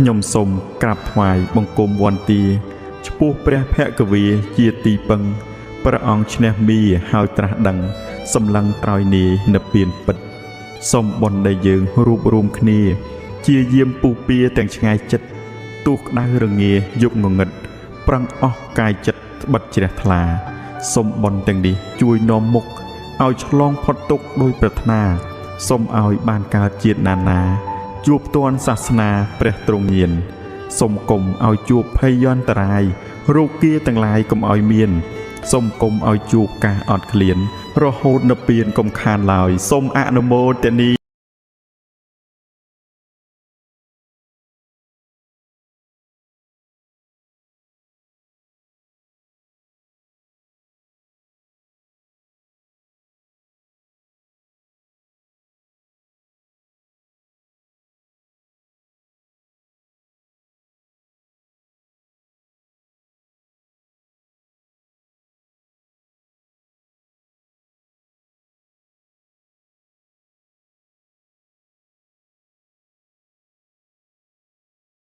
ញោមសុំក្រាបថ្វាយបង្គំវន្ទាចំពោះព្រះភគវីជាទីពឹងព្រះអង្គឈ្នះមីហើយត្រាស់ដឹងសម្លឹងត្រោយនាយនៅពៀនពិតសូមបុណ្យដែលយើងរួបរวมគ្នាជាយាមពុះពៀទាំងឆ្ងាយចិត្តទោះក្តៅរងាយប់ងងឹតប្រឹងអស់កាយចិត្តបិទជ្រះថ្លាសូមបុណ្យទាំងនេះជួយនាំមុខឲ្យឆ្លងផុតទុក្ខដោយប្រាថ្នាសូមឲ្យបានកើតជាតិណានាជួបទាន់សាសនាព្រះទ្រង់ញាណសូមគុំឲ្យជួបភ័យយន្តរាយរោគាទាំងឡាយកុំឲ្យមានសូមគុំឲ្យជួបការអត់ឃ្លានរហូតដល់ពៀនកុំខានឡើយសូមអនុមោទនា